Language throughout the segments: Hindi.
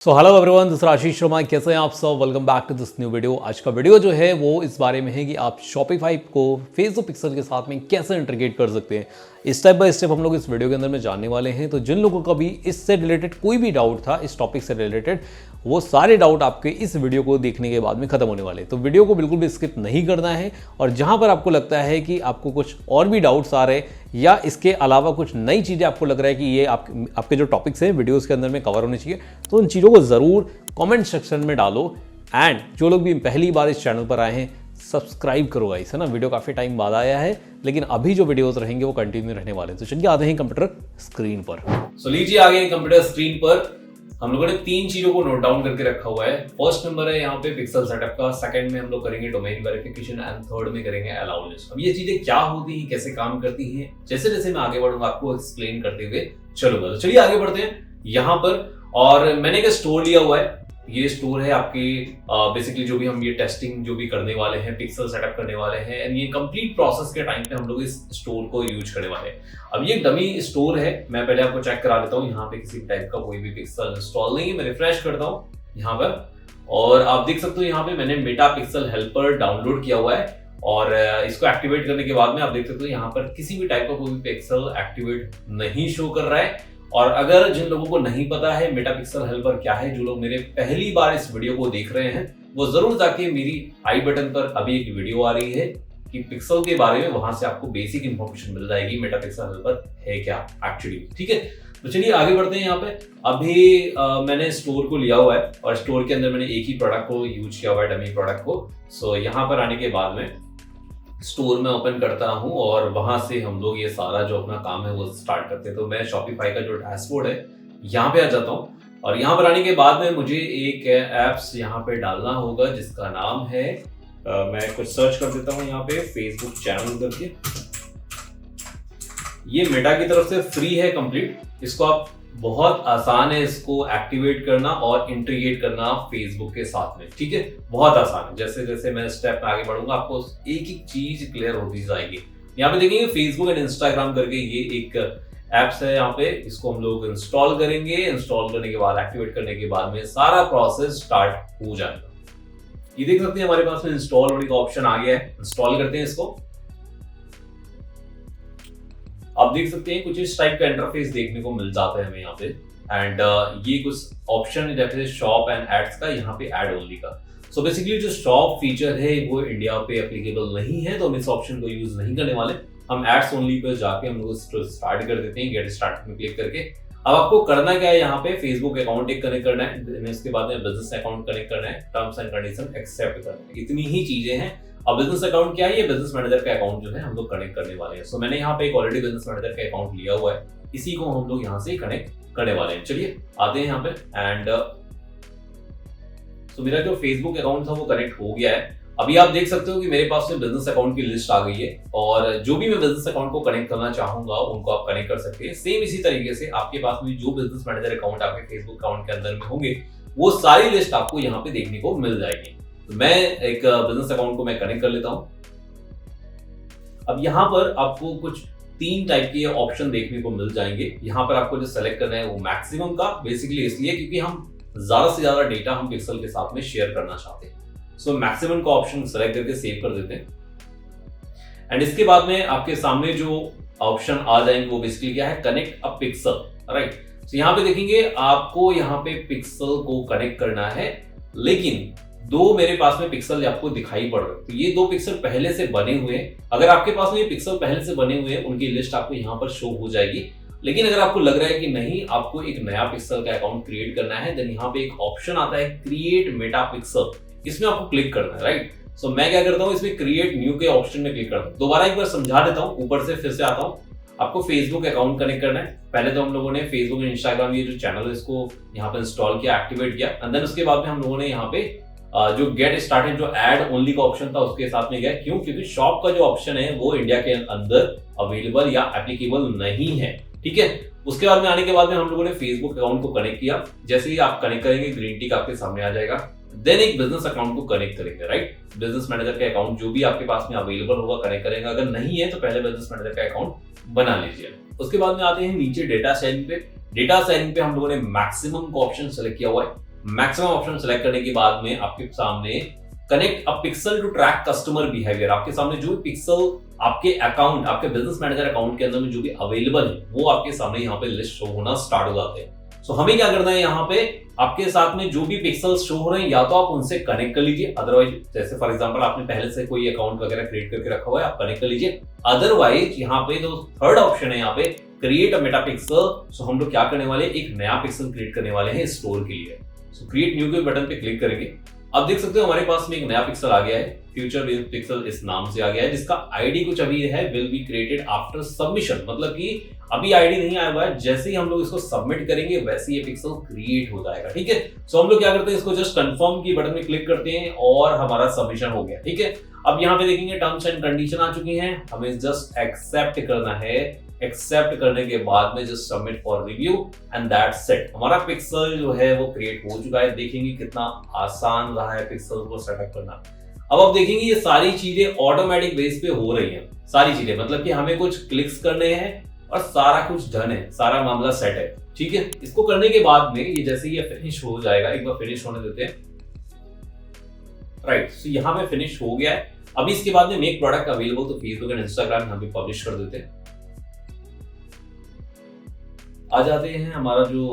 सो हेलो एवरीवन, दूसरा आशीष शर्मा। कैसे हैं आप सब? Welcome back to this new video. आज का वीडियो जो है वो इस बारे में है कि आप शॉपिफाई को फेसबुक पिक्सल के साथ में कैसे इंटीग्रेट कर सकते हैं। स्टेप बाय स्टेप हम लोग इस वीडियो के अंदर में जानने वाले हैं। तो जिन लोगों का भी इससे रिलेटेड कोई भी डाउट था, इस टॉपिक से रिलेटेड, वो सारे डाउट आपके इस वीडियो को देखने के बाद में खत्म होने वाले हैं। तो वीडियो को बिल्कुल भी स्किप नहीं करना है। और जहां पर आपको लगता है कि आपको कुछ और भी डाउट्स आ रहे हैं या इसके अलावा कुछ नई चीज़ें आपको लग रहा है कि ये आपके जो टॉपिक्स हैं वीडियोस के अंदर में कवर होने चाहिए, तो उन चीज़ों को ज़रूर कमेंट सेक्शन में डालो। एंड जो लोग भी पहली बार इस चैनल पर आए हैं, सब्सक्राइब करो गाइस, है ना। वीडियो काफ़ी टाइम बाद आया है, लेकिन अभी जो वीडियोस रहेंगे वो कंटिन्यू रहने वाले हैं। तो चलिए आते हैं कंप्यूटर स्क्रीन पर। सो लीजिए आ गए कंप्यूटर स्क्रीन पर। हम लोगों ने तीन चीजों को नोट डाउन करके रखा हुआ है। फर्स्ट नंबर है यहाँ पे पिक्सल सेटअप का, सेकंड में हम लोग करेंगे डोमेन वेरिफिकेशन एंड थर्ड में करेंगे अलाउ लिस्ट। अब ये चीजें क्या होती हैं, कैसे काम करती हैं, जैसे जैसे मैं आगे बढ़ूंगा आपको एक्सप्लेन करते हुए चलूंगा। तो चलिए आगे बढ़ते हैं यहाँ पर। और मैंने एक स्टोर लिया हुआ है। ये स्टोर है आपके बेसिकली जो भी हम ये टेस्टिंग जो भी करने वाले हैं, पिक्सल सेटअप करने वाले हैं, एंड ये कंप्लीट प्रोसेस के टाइम पे हम लोग इस स्टोर को यूज करने वाले हैं। अब ये डमी स्टोर है। मैं पहले आपको चेक करा देता हूँ। यहाँ पे किसी टाइप का कोई भी पिक्सल इंस्टॉल नहीं है। मैं रिफ्रेश करता हूँ यहाँ पर और आप देख सकते हो यहाँ पे मैंने मेटा पिक्सल हेल्पर डाउनलोड किया हुआ है। और इसको एक्टिवेट करने के बाद में आप देख सकते हो यहाँ पर किसी भी टाइप का कोई भी पिक्सल एक्टिवेट नहीं शो कर रहा है। और अगर जिन लोगों को नहीं पता है मेटा पिक्सल हेल्पर क्या है, जो लोग मेरे पहली बार इस वीडियो को देख रहे हैं, वो जरूर जाके मेरी आई बटन पर अभी एक वीडियो आ रही है कि पिक्सल के बारे में, वहां से आपको बेसिक इंफॉर्मेशन मिल जाएगी मेटा पिक्सल हेल्पर है क्या एक्चुअली। ठीक है, तो चलिए आगे बढ़ते हैं। यहाँ पे अभी मैंने स्टोर को लिया हुआ है और स्टोर के अंदर मैंने एक ही प्रोडक्ट को यूज किया हुआ है, डमी प्रोडक्ट को। सो यहाँ पर आने के बाद में स्टोर में ओपन करता हूं और वहां से हम लोग ये सारा जो अपना काम है वो स्टार्ट करते हैं। तो मैं शॉपिफाई का जो डैशबोर्ड है यहाँ पे आ जाता हूँ और यहाँ पर आने के बाद में मुझे एक एप्स यहाँ पे डालना होगा जिसका नाम है मैं कुछ सर्च कर देता हूँ यहाँ पे फेसबुक चैनल करके। ये मेटा की तरफ से फ्री है कंप्लीट। इसको आप बहुत आसान है इसको एक्टिवेट करना और इंटीग्रेट करना फेसबुक के साथ में। ठीक है, बहुत आसान है। जैसे जैसे मैं स्टेप में आगे बढ़ूंगा आपको एक एक चीज क्लियर होती जाएगी। यहाँ पे देखेंगे फेसबुक एंड इंस्टाग्राम करके ये एक एप्स है। यहाँ पे इसको हम लोग इंस्टॉल करेंगे। इंस्टॉल करने के बाद एक्टिवेट करने के बाद में सारा प्रोसेस स्टार्ट हो जाएगा। ये देख सकते हैं हमारे पास में इंस्टॉल होने का ऑप्शन आ गया है। इंस्टॉल करते हैं इसको। आप देख सकते हैं कुछ इस टाइप का इंटरफेस देखने को मिल जाता है हमें यहाँ पे। एंड ये कुछ ऑप्शन है जैसे शॉप एंड एड्स का, यहाँ पे एड ओनली का। सो बेसिकली जो शॉप फीचर है वो इंडिया पे एप्लीकेबल नहीं है, तो हम इस ऑप्शन को यूज नहीं करने वाले। हम एड्स ओनली पे जाके हम लोग स्टार्ट कर देते हैं, गेट स्टार्ट में क्लिक करके। अब आपको करना क्या है, यहाँ पे फेसबुक अकाउंट एक कनेक्ट करना है, इसके बाद में बिजनेस अकाउंट कनेक्ट करना है, टर्म्स एंड कंडीशन एक्सेप्ट करना है। इतनी ही चीजें हैं। अब बिजनेस अकाउंट क्या है, ये बिजनेस मैनेजर का अकाउंट जो है हम लोग कनेक्ट करने वाले हैं। सो मैंने यहाँ पे एक ऑलरेडी बिजनेस मैनेजर का अकाउंट लिया हुआ है, इसी को हम लोग यहाँ से कनेक्ट करने वाले हैं। चलिए आते हैं यहाँ पे। एंड सो मेरा जो फेसबुक अकाउंट था वो कनेक्ट हो गया है। अभी आप देख सकते हो कि मेरे पास में बिजनेस अकाउंट की लिस्ट आ गई है और जो भी मैं बिजनेस अकाउंट को कनेक्ट करना चाहूंगा उनको आप कनेक्ट कर सकते हैं। सेम इसी तरीके से आपके पास में जो बिजनेस मैनेजर अकाउंट आपके फेसबुक अकाउंट के अंदर में होंगे वो सारी लिस्ट आपको यहाँ पे देखने को मिल जाएगी। तो मैं एक बिजनेस अकाउंट को मैं कनेक्ट कर लेता हूं। अब यहाँ पर आपको कुछ तीन टाइप के ऑप्शन देखने को मिल जाएंगे। यहाँ पर आपको जो सेलेक्ट करना है वो मैक्सिमम का, बेसिकली इसलिए क्योंकि हम ज्यादा से ज्यादा डेटा हम पिक्सल के साथ में शेयर करना चाहते हैं। सो मैक्सिमम का ऑप्शन सेलेक्ट करके सेव कर देते हैं। एंड इसके बाद में आपके सामने जो ऑप्शन आ जाएंगे वो बेसिकली क्या है, कनेक्ट अ पिक्सल, राइट। तो यहाँ पे देखेंगे आपको यहाँ पे पिक्सल को कनेक्ट करना है, लेकिन दो मेरे पास में पिक्सल आपको दिखाई पड़ रहे हैं। तो ये दो पिक्सल पहले से बने हुए हैं। अगर आपके पास में ये पिक्सल पहले से बने हुए हैं उनकी लिस्ट आपको यहाँ पर शो हो जाएगी। लेकिन अगर आपको लग रहा है कि नहीं, आपको एक नया पिक्सल का अकाउंट क्रिएट करना है, देन यहाँ पे एक ऑप्शन आता है क्रिएट मेटा पिक्सल, इसमें आपको क्लिक करना है, राइट। सो मैं क्या करता हूँ, इसमें क्रिएट न्यू के ऑप्शन में क्लिक करता हूँ। दोबारा एक बार समझा देता हूँ, ऊपर से फिर से आता हूँ। आपको फेसबुक अकाउंट कनेक्ट करना है। पहले तो हम लोगों ने फेसबुक एंड इंस्टाग्राम ये जो चैनल है इसको यहाँ पे इंस्टॉल किया, एक्टिवेट किया। एंड देन उसके बाद में हम लोगों ने यहाँ पे जो गेट स्टार्टेड जो एड ओनली का ऑप्शन था उसके साथ में गया। क्यों? क्योंकि शॉप का जो ऑप्शन है वो इंडिया के अंदर अवेलेबल या एप्लीकेबल नहीं है। ठीक है, उसके बाद में आने के बाद में हम लोगों ने फेसबुक अकाउंट को कनेक्ट किया। जैसे ही आप कनेक्ट करेंगे ग्रीन टिक आपके सामने आ जाएगा। देन एक बिजनेस अकाउंट को कनेक्ट करेंगे, राइट। बिजनेस मैनेजर का अकाउंट जो भी आपके पास में अवेलेबल होगा कनेक्ट करेंगे। अगर नहीं है तो पहले बिजनेस मैनेजर का अकाउंट बना लीजिए। उसके बाद में आते हैं नीचे डेटा शेयरिंग पे। डेटा शेयरिंग पे हम लोगों ने मैक्सिमम का ऑप्शन सेलेक्ट किया हुआ है। मैक्सिमम ऑप्शन सेलेक्ट करने के बाद में आपके सामने connect a pixel to track customer behaviour, आपके सामने जो भी पिक्सल आपके अकाउंट, आपके बिजनेस मैनेजर अकाउंट के अंदर में जो भी अवेलेबल है वो आपके सामने यहाँ पे लिस्ट शो होना स्टार्ट हो जाते हैं। सो हमें क्या करना है, यहाँ पे आपके साथ में जो भी पिक्सल्स शो हो रहे हैं या तो आप उनसे कनेक्ट कर लीजिए, अदरवाइज जैसे फॉर एग्जांपल आपने पहले से कोई अकाउंट वगैरह क्रिएट करके रखा हुआ है, आप कनेक्ट कर लीजिए। अदरवाइज यहाँ पे जो थर्ड ऑप्शन है यहाँ पे क्रिएट अ मेटा पिक्सल, सो हम लोग क्या करने वाले, एक नया पिक्सल क्रिएट करने वाले हैं स्टोर के लिए। सो क्रिएट न्यू के बटन पे क्लिक करेंगे। अब देख सकते हो हमारे पास में एक नया पिक्सल आ गया है, फ्यूचर पिक्सल इस नाम से आ गया है, जिसका आईडी कुछ अभी है will be created after submission, मतलब कि अभी आईडी नहीं आया हुआ है, जैसे ही हम लोग इसको सबमिट करेंगे वैसे ये पिक्सल क्रिएट हो जाएगा। ठीक है, सो हम लोग क्या करते हैं, इसको जस्ट कंफर्म की बटन में क्लिक करते हैं और हमारा सबमिशन हो गया। ठीक है, अब यहाँ पे देखेंगे टर्म्स एंड कंडीशन आ चुकी हैं, हमें जस्ट एक्सेप्ट करना है। एक्सेप्ट करने के बाद में just submit for review and that's it, हमारा पिक्सल जो है वो क्रिएट हो चुका है। देखेंगे कितना आसान रहा है पिक्सल को सेटअप करना। अब आप देखेंगे ये सारी चीजें ऑटोमेटिक बेस पे हो रही हैं, सारी चीजें, मतलब कि हमें कुछ क्लिक्स करने हैं और सारा कुछ डन है, सारा मामला सेट है। ठीक है, इसको करने के बाद में ये जैसे ये फिनिश हो जाएगा, एक बार फिनिश होने देते हैं। राइट, सो यहाँ पे फिनिश हो गया है। अभी इसके बाद में मेक प्रोडक्ट अवेलेबल, तो फेसबुक एंड इंस्टाग्राम यहाँ पे पब्लिश कर देते हैं। आ जाते हैं हमारा जो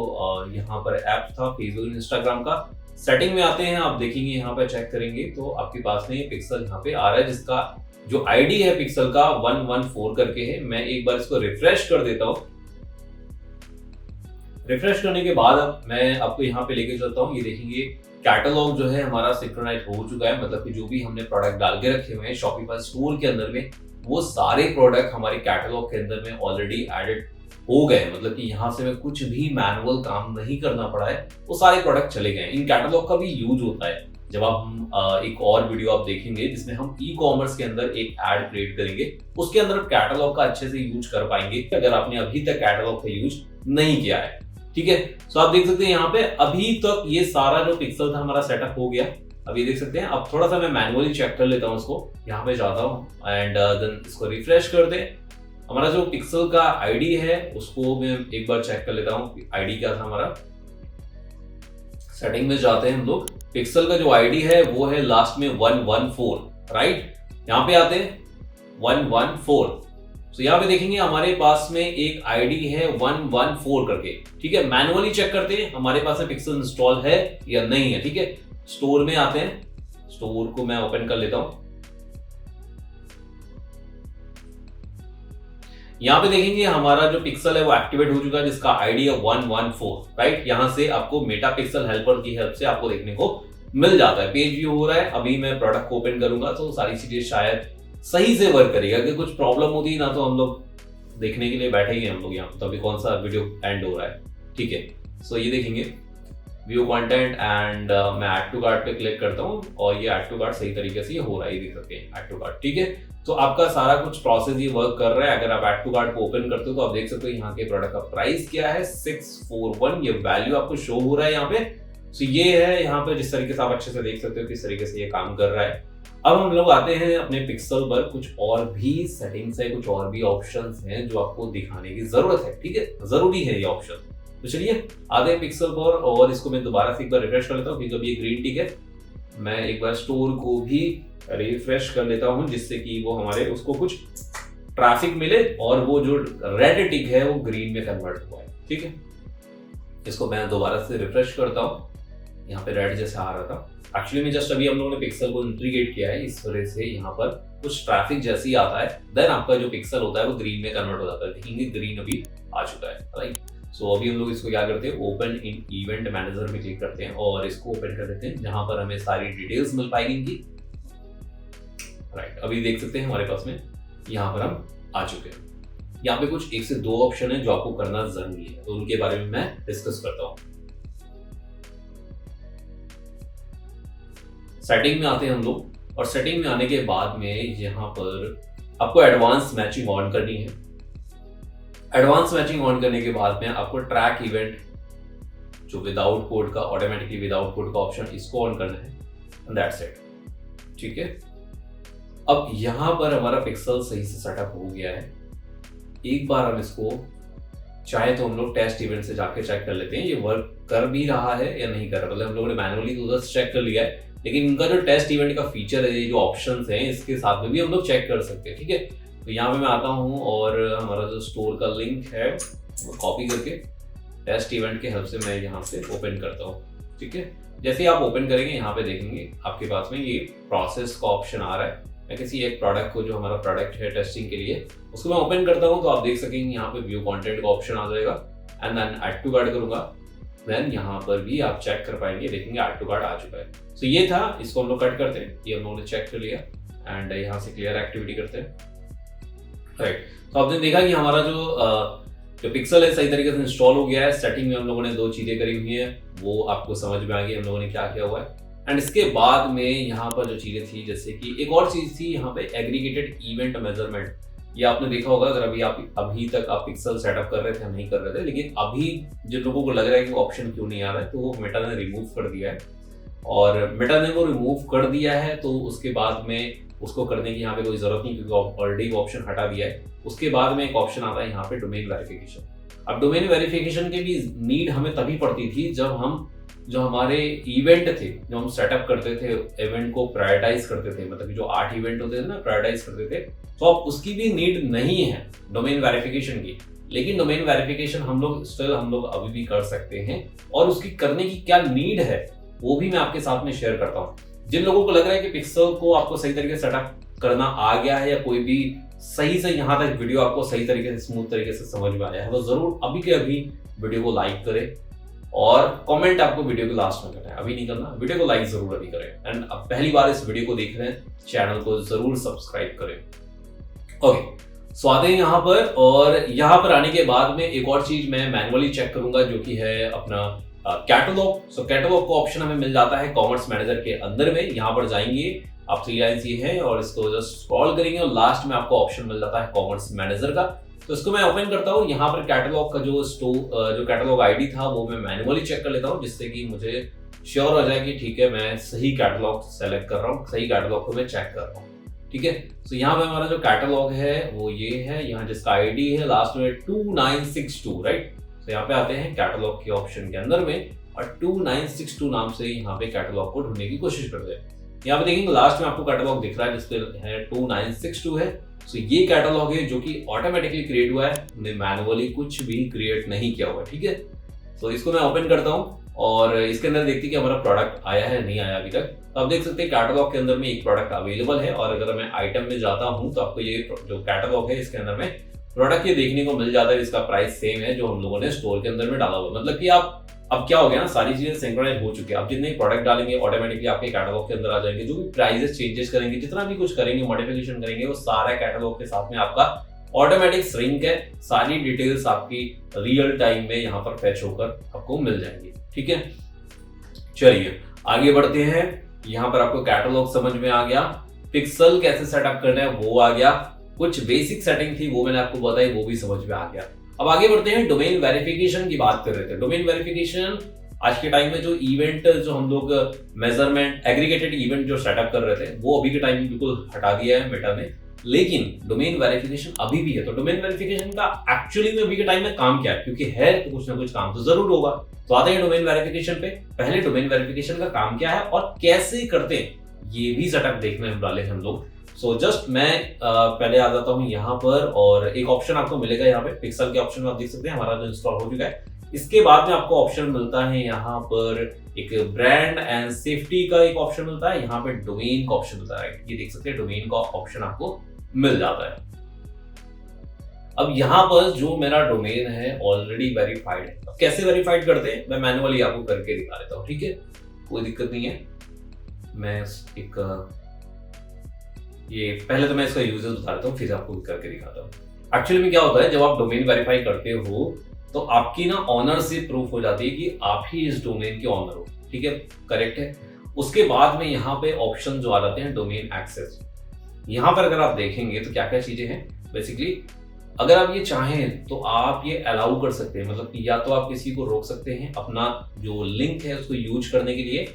यहाँ पर ऐप था फेसबुक एंड इंस्टाग्राम का, सेटिंग में आते हैं। आप देखेंगे यहाँ पे चेक करेंगे तो आपके पास में ये पिक्सल यहाँ पे आ रहा है, जिसका जो आईडी है पिक्सल का 114 करके है। मैं एक बार इसको रिफ्रेश कर देता हूँ। रिफ्रेश करने के बाद अब मैं आपको यहाँ पे लेके चलता हूँ। ये देखेंगे कैटलॉग जो है हमारा सिंक्रोनाइज हो चुका है, मतलब कि जो भी हमने प्रोडक्ट डाल के रखे हुए हैं शॉपिफाई स्टोर के अंदर में, वो सारे प्रोडक्ट हमारे कैटलॉग के अंदर में ऑलरेडी एडेड हो गए। मतलब कि यहाँ से मैं कुछ भी मैनुअल काम नहीं करना पड़ा है, वो सारे प्रोडक्ट चले गए। इन कैटलॉग का भी यूज होता है जब हम एक और वीडियो आप देखेंगे जिसमें हम ई कॉमर्स के अंदर एक एड क्रिएट करेंगे, उसके अंदर आप कैटलॉग का अच्छे से यूज कर पाएंगे अगर आपने अभी तक कैटलॉग का यूज नहीं किया है। ठीक है, सो आप देख सकते हैं यहाँ पे अभी तक ये सारा जो पिक्सल था हमारा सेटअप हो गया। अभी देख सकते हैं। अब थोड़ा सा मैं मैनुअली चेक कर लेता हूँ इसको, यहाँ पे जाता हूँ एंड देन इसको रिफ्रेश कर दे। हमारा जो पिक्सल का आईडी है उसको मैं एक बार चेक कर लेता हूँ, आईडी क्या था हमारा। सेटिंग में जाते हैं हम लोग, पिक्सल का जो आईडी है वो है लास्ट में 114, राइट। यहाँ पे आते हैं 114। तो यहाँ पे देखेंगे हमारे पास में एक आईडी है 114 करके। ठीक है, मैनुअली चेक करते हैं हमारे पास में पिक्सल इंस्टॉल है या नहीं है। ठीक है, स्टोर में आते हैं, स्टोर को मैं ओपन कर लेता हूं। यहाँ पे देखेंगे हमारा जो पिक्सल है वो एक्टिवेट हो चुका है, जिसका आईडी है 114, राइट। यहाँ से आपको मेटा पिक्सल हेल्पर की हेल्प से आपको देखने को मिल जाता है। पेज व्यू हो रहा है। अभी मैं प्रोडक्ट को ओपन करूंगा तो सारी चीजें शायद सही से वर्क करेगा। अगर कुछ प्रॉब्लम होती है ना तो हम लोग देखने के लिए बैठे ही हैं हम लोग यहाँ पे, तो अभी कौन सा वीडियो एंड हो रहा है। ठीक है, सो ये देखेंगे व्यू कंटेंट एंड मैं ऐड टू कार्ट पे क्लिक करता हूँ और ये ऐड टू कार्ट सही तरीके से ये हो रहा है, देख सकते हैं ऐड टू कार्ट। ठीक है, तो आपका सारा कुछ प्रोसेस ये वर्क कर रहा है। अगर आप ऐड टू कार्ट को ओपन करते हो तो आप देख सकते हो यहाँ के प्रोडक्ट का प्राइस क्या है 641, ये वैल्यू आपको शो हो रहा है यहाँ पे। सो ये है यहाँ पे, जिस तरीके से आप अच्छे से देख सकते हो किस तरीके से ये काम कर रहा है। अब हम लोग आते हैं अपने पिक्सल पर, कुछ और भी सेटिंग्स है, कुछ और भी ऑप्शंस हैं जो आपको दिखाने की जरूरत है। ठीक है, जरूरी है ये ऑप्शन। तो चलिए आते हैं पिक्सल पर और इसको मैं दोबारा से एक बार रिफ्रेश कर लेता हूँ, क्योंकि ये ग्रीन टिक है। मैं एक बार स्टोर को भी रिफ्रेश कर लेता हूँ जिससे कि वो हमारे उसको कुछ ट्रैफिक मिले और वो जो रेड टिक है वो ग्रीन में कन्वर्ट हुआ है। ठीक है, इसको मैं दोबारा से रिफ्रेश करता हूँ। यहाँ पे रेड जैसे आ रहा था, एक्चुअली में जस्ट अभी हम लोगों ने पिक्सल को इंटीग्रेट किया है, इस वजह से यहाँ पर कुछ ट्रैफिक जैसे ही आता है देन आपका जो पिक्सल होता है वो ग्रीन में कन्वर्ट हो जाता है। देखेंगे ग्रीन अभी आ चुका है, राइट। सो अभी हम लोग इसको क्या करते हैं, ओपन इन इवेंट मैनेजर में क्लिक करते हैं और इसको ओपन कर देते हैं, जहां पर हमें सारी डिटेल्स मिल पाएगी इनकी, राइट। अभी देख सकते हैं हमारे पास में यहाँ पर हम आ चुके हैं। यहाँ पे कुछ 1 से 2 ऑप्शन है जो आपको करना जरूरी है, तो उनके बारे में मैं डिस्कस करता हूँ। सेटिंग में आते हैं हम लोग और सेटिंग में आने के बाद में यहाँ पर आपको एडवांस मैचिंग ऑन करनी है। एडवांस मैचिंग ऑन करने के बाद में आपको ट्रैक इवेंट जो विदाउट कोड का, ऑटोमेटिकली विदाउट कोड का ऑप्शन, इसको ऑन करना है एंड दैट्स इट। ठीक है, अब यहां पर हमारा पिक्सल सही से सेटअप हो गया है। एक बार हम इसको चाहे तो हम लोग टेस्ट इवेंट से जाके चेक कर लेते हैं ये वर्क कर भी रहा है या नहीं कर रहा। मतलब हम लोगों ने मैनुअली तो उधर चेक कर लिया है, लेकिन इनका जो टेस्ट इवेंट का फीचर है, ये जो ऑप्शंस हैं, इसके साथ में भी हम लोग चेक कर सकते हैं। ठीक है, तो यहाँ पे मैं आता हूँ और हमारा जो स्टोर का लिंक है वो कॉपी करके टेस्ट इवेंट के हेल्प से मैं यहाँ से ओपन करता हूँ। ठीक है, जैसे ही आप ओपन करेंगे यहाँ पे देखेंगे आपके पास में ये प्रोसेस का ऑप्शन आ रहा है। मैं किसी एक प्रोडक्ट को, जो हमारा प्रोडक्ट है टेस्टिंग के लिए, उसको मैं ओपन करता हूँ तो आप देख सकेंगे यहाँ पे व्यू कंटेंट का ऑप्शन आ जाएगा and then add to cart करूंगा। देन यहाँ पर भी आप चेक कर पाएंगे, देखेंगे ऐड टू कार्ट आ चुका है। सो ये था, इसको हम लोग कट करते हैं, ये हम लोगों ने चेक कर लिया एंड यहाँ से क्लियर एक्टिविटी करते हैं। राइट, तो आपने देखा कि हमारा जो पिक्सल है सही तरीके से इंस्टॉल हो गया है। सेटिंग में हम लोगों ने 2 चीजें करी हुई हैं, वो आपको समझ में आ गई हम लोगों ने क्या किया हुआ है। एंड इसके बाद में यहाँ पर जो चीजें थी, जैसे कि एक और चीज थी यहाँ पे एग्रीगेटेड इवेंट मेजरमेंट। ये आपने देखा होगा, अगर अभी तक आप पिक्सल सेटअप कर रहे थे, हम नहीं कर रहे थे, लेकिन अभी जिन लोगों को लग रहा है कि ऑप्शन क्यों नहीं आ रहा है, तो वो मेटा ने रिमूव कर दिया है। और मेटा ने वो रिमूव कर दिया है तो उसके बाद में उसको करने की यहाँ पे कोई जरूरत नहीं, क्योंकि ऑलरेडी वो ऑप्शन हटा दिया है। उसके बाद में एक ऑप्शन आता है यहाँ पे डोमेन वेरिफिकेशन। अब डोमेन वेरिफिकेशन की भी नीड हमें तभी पड़ती थी जब हम जो हमारे इवेंट थे, जो हम सेटअप करते थे, इवेंट को प्रायोरिटाइज करते थे, मतलब जो 8 इवेंट होते थे ना, प्रायोरिटाइज करते थे, तो अब उसकी भी नीड नहीं है डोमेन वेरिफिकेशन की। लेकिन डोमेन वेरिफिकेशन हम लोग अभी भी कर सकते हैं, और उसकी करने की क्या नीड है वो भी मैं आपके साथ में शेयर करता हूँ। जिन लोगों को लग रहा है कि पिक्सल को आपको सही तरीके से सेटअप करना आ गया है, या कोई भी सही से यहाँ तक वीडियो आपको सही तरीके से, स्मूथ तरीके से समझ में आया है, तो जरूर अभी के अभी वीडियो को लाइक करें और कमेंट आपको वीडियो के लास्ट में करना है, अभी नहीं करना, वीडियो को लाइक जरूर अभी करें। एंड अब पहली बार इस वीडियो को देख रहे हैं, चैनल को जरूर सब्सक्राइब करें। ओके, सो आते हैं यहाँ पर, और यहाँ पर आने के बाद में एक और चीज मैं मैनुअली चेक करूंगा, जो कि है अपना कैटलॉग। सो कैटलॉग का ऑप्शन हमें मिल जाता है कॉमर्स मैनेजर के अंदर में। यहाँ पर जाएंगे आप, 3 लाइन्स ये है, और इसको जस्ट स्क्रॉल करेंगे और लास्ट में आपको ऑप्शन मिल जाता है कॉमर्स मैनेजर का। तो इसको मैं ओपन करता हूँ। यहाँ पर कैटलॉग का जो कैटलॉग आईडी था वो मैं मैनुअली चेक कर लेता हूँ, जिससे कि मुझे श्योर हो जाए कि ठीक है, मैं सही कैटलॉग सेलेक्ट कर रहा हूँ, सही कैटलॉग को मैं चेक कर रहा हूँ। ठीक है, तो यहाँ पे हमारा जो कैटलॉग है वो ये है, यहाँ जिसका आईडी है लास्ट में 2962, राइट। तो यहाँ पे आते हैं कैटलॉग के ऑप्शन के अंदर में, और 2962 नाम से यहाँ पे कैटलॉग को ढूंढने की कोशिश करते हैं। यहाँ पे देखेंगे लास्ट में आपको कैटलॉग दिख रहा है जिसपे है 2962 है। तो ये कैटलॉग है जो कि ऑटोमेटिकली क्रिएट हुआ है, हमने मैनुअली कुछ भी क्रिएट नहीं किया हुआ है। ठीक है, तो इसको मैं ओपन करता हूँ और इसके अंदर देखते हैं कि हमारा प्रोडक्ट आया है नहीं आया अभी तक। तो आप देख सकते हैं कैटलॉग के अंदर में एक प्रोडक्ट अवेलेबल है, और अगर मैं आइटम में जाता हूँ तो आपको ये जो कैटलॉग है इसके अंदर में प्रोडक्ट ये देखने को मिल जाता है, जिसका प्राइस सेम है जो हम लोगों ने स्टोर के अंदर में डाला हुआ। मतलब कि आप, अब क्या हो गया ना, सारी चीजें सिंक्रोनाइज हो चुकी है। आप जितने प्रोडक्ट डालेंगे ऑटोमेटिकली आपके कैटलॉग के अंदर आ जाएंगे। जो भी प्राइसेस चेंजेस करेंगे, जितना भी कुछ करेंगे, मॉडिफिकेशन करेंगे, वो सारा कैटलॉग के साथ में आपका ऑटोमेटिक श्रिंक है। सारी डिटेल्स आपकी रियल टाइम में यहाँ पर फैच होकर आपको मिल जाएंगी। ठीक है, चलिए आगे बढ़ते हैं। यहाँ पर आपको कैटलॉग समझ में आ गया, पिक्सल कैसे सेटअप करना है वो आ गया, कुछ बेसिक सेटिंग थी वो मैंने आपको बताई, वो भी समझ में आ गया। अब आगे बढ़ते हैं, डोमेन वेरिफिकेशन की बात कर रहे थे। डोमेन वेरिफिकेशन आज के टाइम में जो इवेंट, जो हम लोग मेजरमेंट, एग्रीगेटेड इवेंट जो सेटअप कर रहे थे, वो अभी के टाइम में बिल्कुल हटा दिया है मेटा ने, लेकिन डोमेन वेरिफिकेशन अभी भी है। तो डोमेन वेरिफिकेशन का एक्चुअली में अभी के टाइम में काम क्या है, क्योंकि है तो कुछ ना कुछ काम तो जरूर होगा। तो आते हैं डोमेन वेरिफिकेशन पे। पहले डोमेन वेरिफिकेशन का काम क्या है और कैसे करते हैं, ये भी सेटअप देखने वाले हैं हम लोग। सो जस्ट मैं पहले आ जाता हूँ यहाँ पर, और एक ऑप्शन आपको मिलेगा यहाँ पे पिक्सल के ऑप्शन में, आप देख सकते हैं हमारा जो इंस्टॉल हो चुका है। इसके बाद में आपको ऑप्शन मिलता है यहाँ पर एक ब्रांड एंड सेफ्टी का एक ऑप्शन मिलता है, यहाँ पे डोमेन का ऑप्शन मिलता है। ये देख सकते हैं डोमेन का ऑप्शन आपको मिल जाता है। अब यहाँ पर जो मेरा डोमेन है ऑलरेडी वेरीफाइड है। अब कैसे वेरीफाइड करते हैं मैं मैनुअली आपको करके दिखा देता हूँ। ठीक है, कोई दिक्कत नहीं है। मैं एक ये पहले तो मैं इसका यूजर्स बता देता हूँ, फिर आपको करके दिखाता हूँ। एक्चुअली में क्या होता है, जब आप डोमेन वेरीफाई करते हो तो आपकी ना ऑनर से प्रूफ हो जाती है कि आप ही इस डोमेन के ऑनर हो। ठीक है, करेक्ट है। उसके बाद में यहाँ पे ऑप्शन जो आ जाते हैं डोमेन एक्सेस। यहाँ पर अगर आप देखेंगे तो क्या क्या चीजें हैं। बेसिकली अगर आप ये चाहें तो आप ये अलाउ कर सकते हैं, मतलब या तो आप किसी को रोक सकते हैं अपना जो लिंक है उसको यूज करने के लिए,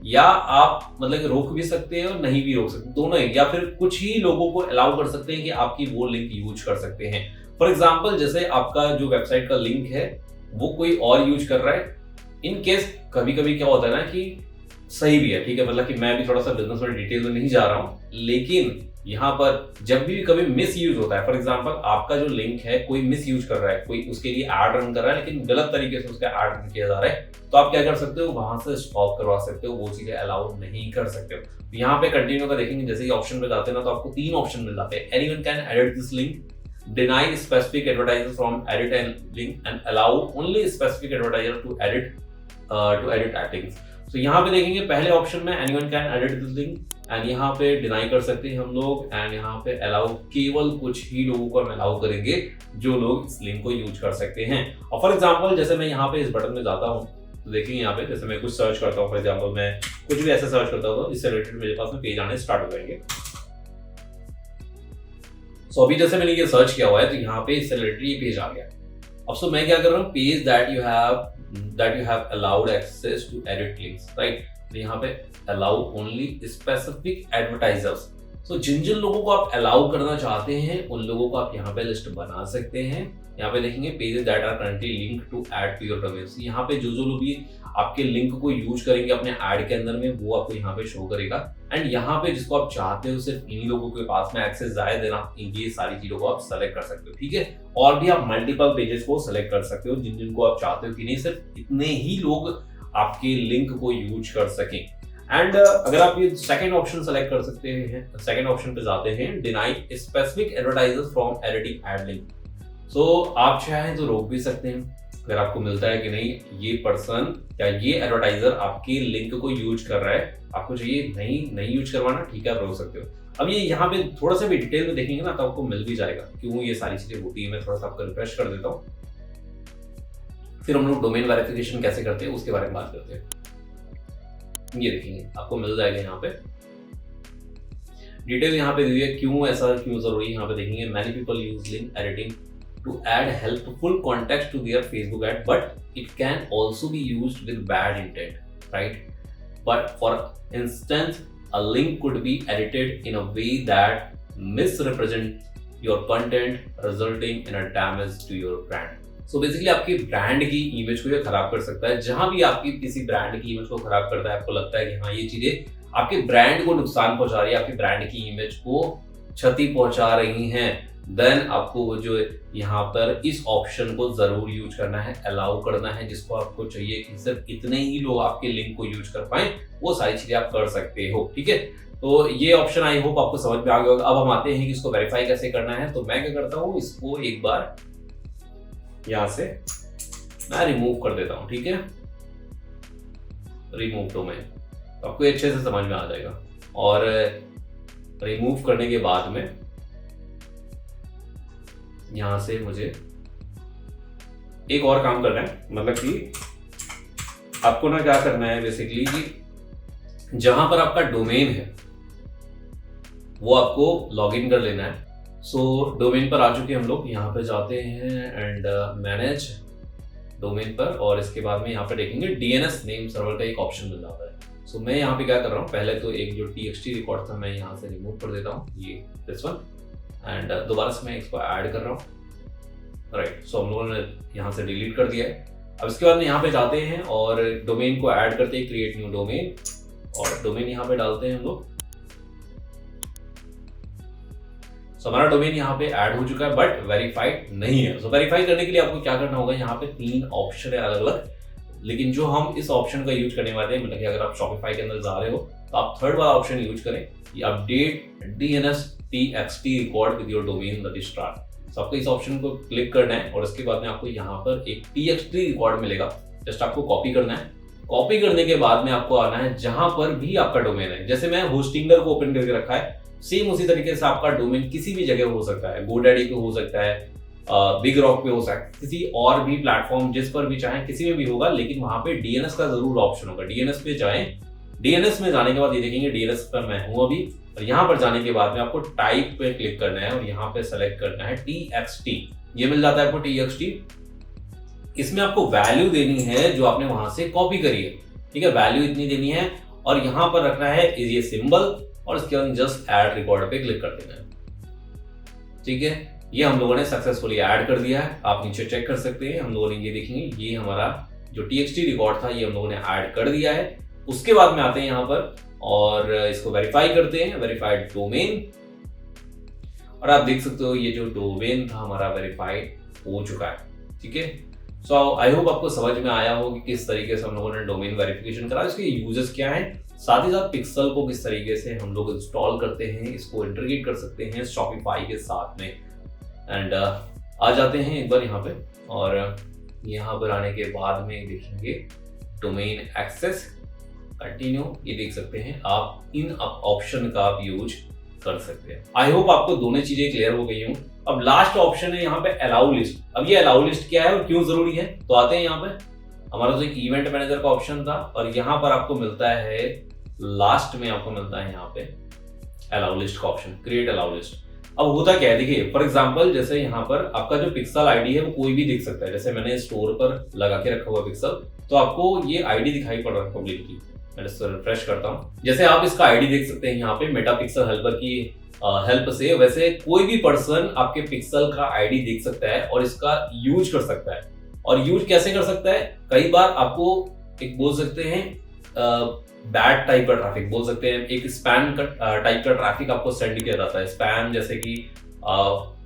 या आप मतलब रोक भी सकते हैं और नहीं भी रोक सकते, दोनों है। या फिर कुछ ही लोगों को अलाउ कर सकते हैं कि आपकी वो लिंक यूज कर सकते हैं। फॉर एग्जाम्पल जैसे आपका जो वेबसाइट का लिंक है वो कोई और यूज कर रहा है, इन केस कभी कभी क्या होता है ना कि सही भी है, ठीक है, मतलब कि मैं भी थोड़ा सा बिजनेस में डिटेल में नहीं जा रहा हूँ, लेकिन यहाँ पर जब भी कभी मिस यूज होता है, फॉर एग्जाम्पल आपका जो लिंक है कोई मिस यूज कर रहा है, कोई उसके लिए ऐड रन कर रहा है लेकिन गलत तरीके से उसका ऐड रन किया जा रहा है, तो आप क्या कर सकते हो, वहां से स्टॉप करवा सकते हो, वो चीजें अलाउ नहीं कर सकते हो। यहाँ पे कंटिन्यू का देखेंगे, जैसे ऑप्शन पे जाते हैं ना तो आपको 3 ऑप्शन मिल जाते हैं। Anyone can edit this link, deny specific advertiser from edit and link and allow only specific advertiser to edit editings. तो यहाँ पे देखेंगे पहले ऑप्शन में anyone can edit this link and यहाँ पे डिनाई कर सकते हैं हम लोग, एंड यहाँ पे अलाउ केवल कुछ ही लोगों को हम अलाउ करेंगे जो लोग इस लिंक को यूज कर सकते हैं। और फॉर एग्जांपल जैसे मैं यहाँ पे इस बटन में जाता हूँ तो देखिए यहाँ पे जैसे मैं कुछ सर्च करता हूँ, फॉर एग्जांपल मैं कुछ भी ऐसा सर्च करता हूँ तो इससे रिलेटेड मेरे पास में पेज आने स्टार्ट हो जाएंगे। सो अभी जैसे मैंने ये सर्च किया हुआ है तो यहाँ पे इससे रिलेटेड ये पेज आ गया। अब सो मैं क्या कर रहा हूँ, page that you have allowed access to edit links, right. तो यहाँ पे allow only specific advertisers. So जिन जिन लोगों को आप अलाउ करना चाहते हैं उन लोगों को आप यहाँ पे लिस्ट बना सकते हैं। यहाँ पे देखेंगे pages that are currently link to add to your domain. यहाँ पे जो लोग भी आपके लिंक को यूज करेंगे अपने ऐड के अंदर में वो आपको यहाँ पे शो करेगा, एंड यहाँ पे जिसको आप चाहते हो सिर्फ इन्हीं लोगों के पास में एक्सेस जाए देना, ये सारी चीजों को आप सेलेक्ट कर सकते हो, ठीक है। और भी आप मल्टीपल पेजेस को सेलेक्ट कर सकते हो जिन जिनको आप चाहते हो कि नहीं सिर्फ इतने ही लोग आपके लिंक को यूज कर सकें। एंड अगर आप ये सेकंड ऑप्शन सेलेक्ट कर सकते हैं, सेकंड ऑप्शन पे जाते हैं, deny specific advertisers from editing ad link. So आप चाहें तो रोक भी सकते हैं अगर आपको मिलता है कि नहीं ये पर्सन या ये एडवर्टाइजर आपके लिंक को यूज कर रहा है, आपको चाहिए नहीं यूज करवाना, ठीक है, आप रोक सकते हो। अब ये यहाँ पे थोड़ा सा भी डिटेल में देखेंगे ना तो आपको मिल भी जाएगा क्यों ये सारी चीजें होती है। मैं थोड़ा सा आपको रिफ्रेश कर देता हूँ, फिर हम लोग डोमेन वेरिफिकेशन कैसे करते हैं उसके बारे में बात करते हैं। ये देखेंगे आपको मिल जाएगा यहाँ पे डिटेल, यहाँ पे दी है क्यों ऐसा क्यों जरूरी है। यहाँ पे देखेंगे many people use link editing to add helpful context to their Facebook ad, but it can also be used with bad intent, right? But for instance, a link could be edited in a way that misrepresents your content, resulting in a damage to your brand. So basically आपकी ब्रांड की इमेज को ये खराब कर सकता है। जहां भी आपकी किसी ब्रांड की इमेज को खराब करता है, आपको लगता है कि हाँ ये चीजें आपके ब्रांड को नुकसान पहुंचा रही है, आपकी ब्रांड की इमेज को क्षति पहुंचा रही हैं, देन आपको वो जो यहाँ पर इस ऑप्शन को जरूर यूज करना है, अलाउ करना है, जिसको आपको चाहिए कि सिर्फ इतने ही लोग आपके लिंक को यूज कर पाए, वो सारी चीजें आप कर सकते हो, ठीक है। तो ये ऑप्शन आई होप आपको समझ में आ गया होगा। अब हम आते हैं कि इसको वेरीफाई कैसे करना है। तो मैं क्या करता हूँ, इसको एक बार यहाँ से मैं रिमूव कर देता हूँ, ठीक है, रिमूव डोमेन, तो आपको अच्छे से समझ में आ जाएगा। और रिमूव करने के बाद में यहां से मुझे एक और काम करना है, मतलब कि आपको ना क्या करना है बेसिकली कि जहां पर आपका डोमेन है वो आपको लॉगिन कर लेना है। सो डोमेन पर आ चुके हम लोग, यहाँ पे जाते हैं एंड मैनेज डोमेन पर, और इसके बाद में यहाँ पे देखेंगे डीएनएस नेम सर्वर का एक ऑप्शन मिल जाता है। सो मैं यहाँ पे क्या कर रहा हूँ, पहले तो एक जो टीएक्सटी रिकॉर्ड था मैं यहाँ से रिमूव कर देता हूँ, ये दिस वन, एंड दोबारा से मैं इसको ऐड कर रहा हूँ, राइट। सो हम लोगों ने यहाँ से डिलीट कर दिया है। अब इसके बाद में यहाँ पे जाते हैं और डोमेन को ऐड करते हैं, क्रिएट न्यू डोमेन, और डोमेन यहाँ पे डालते हैं हम लोग। सो हमारा डोमेन यहाँ पे ऐड हो चुका है बट वेरीफाइड नहीं है। सो वेरीफाई करने के लिए आपको क्या करना होगा, यहाँ पे 3 ऑप्शन है अलग अलग, लेकिन जो हम इस ऑप्शन का यूज करने वाले हैं, मतलब कि अगर आप शॉपिफाई के अंदर जा रहे हो तो आप थर्ड वाला ऑप्शन यूज करें, update DNS TXT record with your domain registrar. तो आपको इस ऑप्शन को क्लिक करना है और इसके बाद में आपको यहाँ पर एक टीएक्सटी रिकॉर्ड मिलेगा, जस्ट आपको कॉपी करना है। कॉपी करने के बाद में आपको आना है जहां पर भी आपका डोमेन है। जैसे मैं होस्टिंगर को ओपन करके रखा है, सेम उसी तरीके से आपका डोमेन किसी भी जगह हो सकता है, गोडैडी पे हो सकता है, बिग रॉक पे हो सकता है, किसी और भी प्लेटफॉर्म जिस पर भी चाहे किसी में भी होगा, लेकिन वहां पे डीएनएस का जरूर ऑप्शन होगा। डीएनएस पे जाएं, डीएनएस में जाने के बाद ये देखेंगे डीएनएस पर मैं हूं अभी, और यहाँ पर जाने के बाद में आपको टाइप पे क्लिक करना है और यहाँ पे सेलेक्ट करना है टीएक्सटी। ये मिल जाता है आपको टीएक्सटी। इसमें आपको वैल्यू देनी है जो आपने वहां से कॉपी करी है, ठीक है, वैल्यू इतनी देनी है और यहाँ पर रखना है ये सिंबल, और इसके बाद जस्ट ऐड रिकॉर्ड पे क्लिक कर देना है, ठीक है। ये हम लोगों ने सक्सेसफुली ऐड कर दिया है। आप नीचे चेक कर सकते हैं, हम लोगों ने ये देखेंगे, ये हमारा जो txt रिकॉर्ड था ये हम लोगों ने ऐड कर दिया है। उसके बाद में आते हैं यहाँ पर और इसको वेरीफाई करते हैं, वेरीफाइड डोमेन, और आप देख सकते हो ये जो डोमेन था हमारा वेरीफाइड हो चुका है। ठीक है, सो आई होप आपको समझ में आया हो कि किस तरीके से हम लोगों ने डोमेन वेरिफिकेशन करा, इसके यूजेस क्या है, साथ ही साथ पिक्सल को किस तरीके से हम लोग इंस्टॉल करते हैं, इसको इंटीग्रेट कर सकते हैं शॉपिफाई के साथ में। एंड आ जाते हैं एक बार यहाँ पे, और यहाँ पर आने के बाद में देखेंगे डोमेन एक्सेस, कंटिन्यू, ये देख सकते हैं आप इन ऑप्शन का आप यूज कर सकते हैं। आई होप आपको दोनों चीजें क्लियर हो गई हूँ। अब लास्ट ऑप्शन है यहाँ पे अलाउ लिस्ट। अब ये अलाउ लिस्ट क्या है और क्यों जरूरी है, तो आते हैं यहाँ पे, हमारा जो इवेंट मैनेजर का ऑप्शन था और यहाँ पर आपको मिलता है लास्ट में, आपको मिलता है यहाँ पे अलाउ लिस्ट का ऑप्शन, क्रिएट अलाउ लिस्ट। अब होता क्या है, देखिए फॉर एग्जांपल जैसे यहाँ पर आपका जो पिक्सल आईडी है वो कोई भी देख सकता है। जैसे मैंने स्टोर पर लगा के रखा हुआ पिक्सल, तो आपको ये आईडी दिखाई पड़ रहा है पब्लिकली। मैं इसको रिफ्रेश करता हूँ, जैसे आप इसका आईडी देख सकते हैं यहाँ पे मेटा पिक्सल हेल्पर की हेल्प से। वैसे कोई भी पर्सन आपके पिक्सल का आईडी देख सकता है और इसका यूज कर सकता है। और यूज कैसे कर सकता है, कई बार आपको एक बोल सकते हैं बैड टाइप का ट्रैफिक, बोल सकते हैं एक स्पैम का टाइप का ट्रैफिक आपको सेंड किया जाता है। स्पैम जैसे कि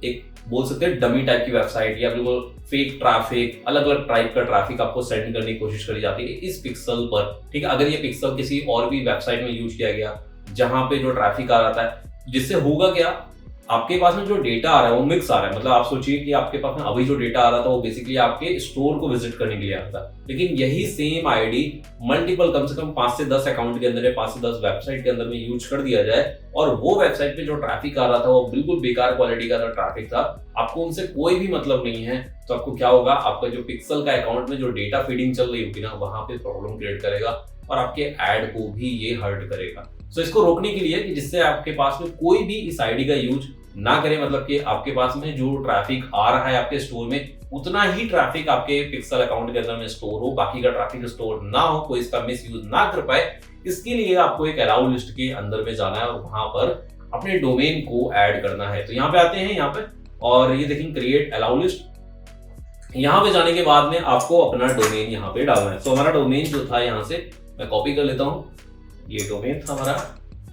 एक बोल सकते हैं डमी टाइप की वेबसाइट या बिल्कुल फेक ट्रैफिक, अलग अलग टाइप का ट्रैफिक आपको सेंड करने की कोशिश करी जाती है इस पिक्सल पर। ठीक है, अगर ये पिक्सल किसी और भी वेबसाइट में यूज किया गया जहां पे जो ट्रैफिक आ रहा है, जिससे होगा क्या, आपके पास में जो डेटा आ रहा है वो मिक्स आ रहा है। मतलब आप सोचिए कि आपके पास में अभी जो डेटा आ रहा था वो बेसिकली आपके स्टोर को विजिट करने के लिए आ रहा था, लेकिन यही सेम आईडी मल्टीपल कम से कम 5 से 10 अकाउंट के अंदर या 5 से 10 वेबसाइट के अंदर में यूज कर दिया जाए और वो वेबसाइट पे जो ट्रैफिक आ रहा था वो बिल्कुल बेकार क्वालिटी का ट्रैफिक था, आपको उनसे कोई भी मतलब नहीं है, तो आपको क्या होगा, आपका जो पिक्सल का अकाउंट में जो डेटा फीडिंग चल रही होगी ना, वहां पे प्रॉब्लम क्रिएट करेगा और आपके एड को भी ये हर्ट करेगा। सो इसको रोकने के लिए कि जिससे आपके पास में कोई भी इस आईडी का यूज ना करे, मतलब कि आपके पास में जो ट्रैफिक आ रहा है आपके स्टोर में उतना ही ट्रैफिक आपके पिक्सल अकाउंट के अंदर में स्टोर हो, बाकी का ट्रैफिक स्टोर ना हो, कोई इसका मिस यूज ना कर पाए, इसके लिए आपको एक अलाउ लिस्ट के अंदर में जाना है और वहां पर अपने डोमेन को ऐड करना है। तो यहाँ पे आते हैं यहाँ पे और ये देखेंगे क्रिएट अलाउ लिस्ट। यहाँ पे जाने के बाद में आपको अपना डोमेन यहाँ पे डालना है। तो हमारा डोमेन जो था यहाँ से मैं कॉपी कर लेता हूँ, ये डोमेन था हमारा।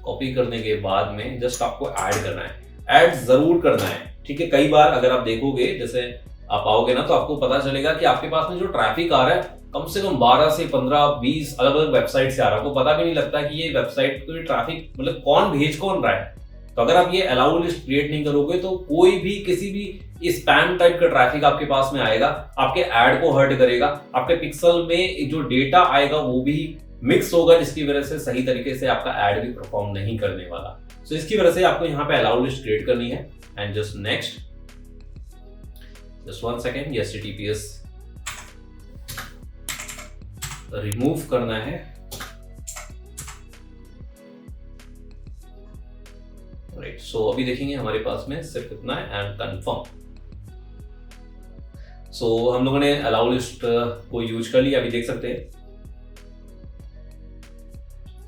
कॉपी करने के बाद में जस्ट आपको ऐड करना है, ऐड जरूर करना है। ठीक है, कई बार अगर आप देखोगे, जैसे आप आओगे ना, तो आपको पता चलेगा कि आपके पास में जो ट्रैफिक आ रहा है कम से कम 12 से 15 20 अलग अलग वेबसाइट से आ रहा है। आपको पता भी नहीं लगता कि ये वेबसाइट को ट्रैफिक मतलब कौन भेज कौन रहा है। तो अगर आप ये अलाउ लिस्ट क्रिएट नहीं करोगे तो कोई भी किसी भी स्पैम टाइप का ट्रैफिक आपके पास में आएगा, आपके ऐड को हर्ट करेगा, आपके पिक्सल में जो डेटा आएगा वो भी मिक्स होगा, जिसकी वजह से सही तरीके से आपका ऐड भी परफॉर्म नहीं करने वाला। सो इसकी वजह से आपको यहाँ पे अलाउ लिस्ट क्रिएट करनी है and just next, just 1 second, HTTPS remove करना है। राइट, सो अभी देखेंगे हमारे पास में सिर्फ इतना है एंड कंफर्म। सो हम लोगों ने अलाउ लिस्ट को यूज कर लिया, अभी देख सकते हैं।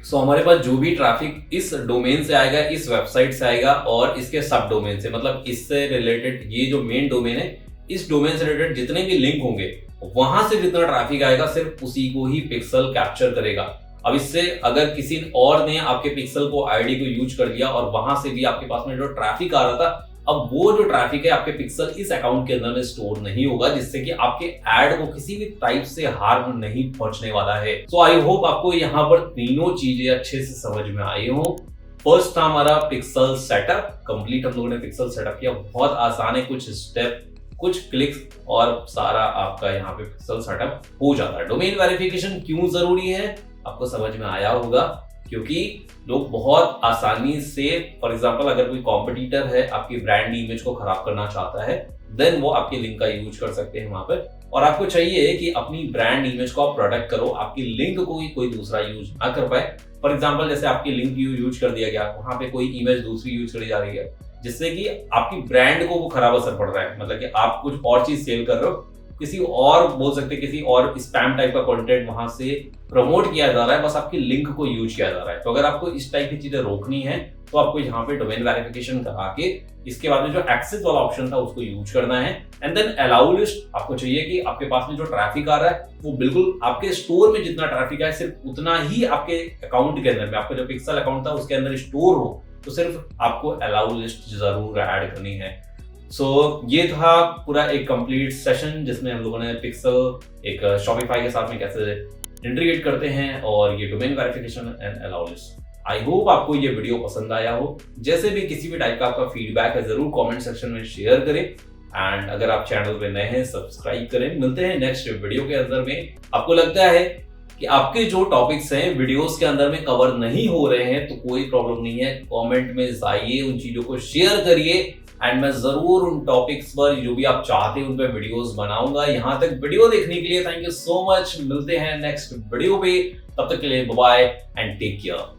सो हमारे पास जो भी ट्रैफिक इस डोमेन से आएगा, इस वेबसाइट से आएगा और इसके सब डोमेन से, मतलब इससे रिलेटेड ये जो मेन डोमेन है, इस डोमेन से रिलेटेड जितने भी लिंक होंगे वहां से जितना ट्रैफिक आएगा सिर्फ उसी को ही पिक्सल कैप्चर करेगा। अब इससे अगर किसी और ने आपके पिक्सल को आईडी को यूज कर लिया और वहां से भी आपके पास में जो ट्रैफिक आ रहा था, अब वो जो ट्रैफिक है आपके पिक्सल इस अकाउंट के अंदर में स्टोर नहीं होगा, जिससे कि आपके ऐड को किसी भी टाइप से हार्म नहीं पहुंचने वाला है। सो आई होप आपको यहाँ पर तीनों चीजें अच्छे से समझ में आई हो। फर्स्ट था हमारा पिक्सल सेटअप कंप्लीट, हम लोगों ने पिक्सल सेटअप किया, बहुत आसान है, कुछ स्टेप कुछ क्लिक्स और सारा आपका यहाँ पे पिक्सल सेटअप हो जाता है। डोमेन वेरिफिकेशन क्यों जरूरी है आपको समझ में आया होगा, क्योंकि लोग बहुत आसानी से, फॉर एग्जांपल अगर कोई कॉम्पिटिटर है आपकी ब्रांड इमेज को खराब करना चाहता है, देन वो आपके लिंक का यूज कर सकते हैं वहां पर। और आपको चाहिए कि अपनी ब्रांड इमेज को आप प्रोटेक्ट करो, आपकी लिंक को ही कोई दूसरा यूज ना कर पाए। फॉर एग्जांपल जैसे आपकी लिंक यूज कर दिया गया, वहां पे कोई इमेज दूसरी यूज करी जा रही है, जिससे कि आपकी ब्रांड को वो खराब असर पड़ रहा है, मतलब कि आप कुछ और चीज सेल कर रहे हो किसी और बोल सकते हैं किसी और स्पैम टाइप का कंटेंट वहां से प्रमोट किया जा रहा है, बस आपकी लिंक को यूज किया जा रहा है। तो अगर आपको इस टाइप की चीजें रोकनी है तो आपको यहाँ पे डोमेन वेरिफिकेशन करा के इसके बाद में जो एक्सेस वाला ऑप्शन था उसको यूज करना है। एंड देन अलाउ लिस्ट आपको चाहिए कि आपके पास में जो ट्रैफिक आ रहा है वो बिल्कुल आपके स्टोर में जितना ट्रैफिक है सिर्फ उतना ही आपके अकाउंट के अंदर में, आपका जो पिक्सल अकाउंट था उसके अंदर स्टोर हो, तो सिर्फ आपको अलाउ लिस्ट जरूर ऐड करनी है। ये था पूरा एक कंप्लीट सेशन जिसमें हम लोगों ने पिक्सल एक शॉपिफाई के साथ में कैसे इंटीग्रेट करते हैं और ये domain verification and allow list. I hope आपको ये वीडियो पसंद आया हो। जैसे भी किसी भी टाइप का आपका फीडबैक है जरूर कमेंट सेक्शन में शेयर करें। एंड अगर आप चैनल पे नए हैं सब्सक्राइब करें। मिलते हैं नेक्स्ट वीडियो के अंदर में। आपको लगता है कि आपके जो टॉपिक्स हैं वीडियोस के अंदर में कवर नहीं हो रहे हैं तो कोई प्रॉब्लम नहीं है, कमेंट में जाइए, उन चीजों को शेयर करिए एंड मैं जरूर उन टॉपिक्स पर जो भी आप चाहते हैं उन पर वीडियोस बनाऊंगा। यहां तक वीडियो देखने के लिए थैंक यू सो मच। मिलते हैं नेक्स्ट वीडियो पे, तब तक के लिए bye bye and take care.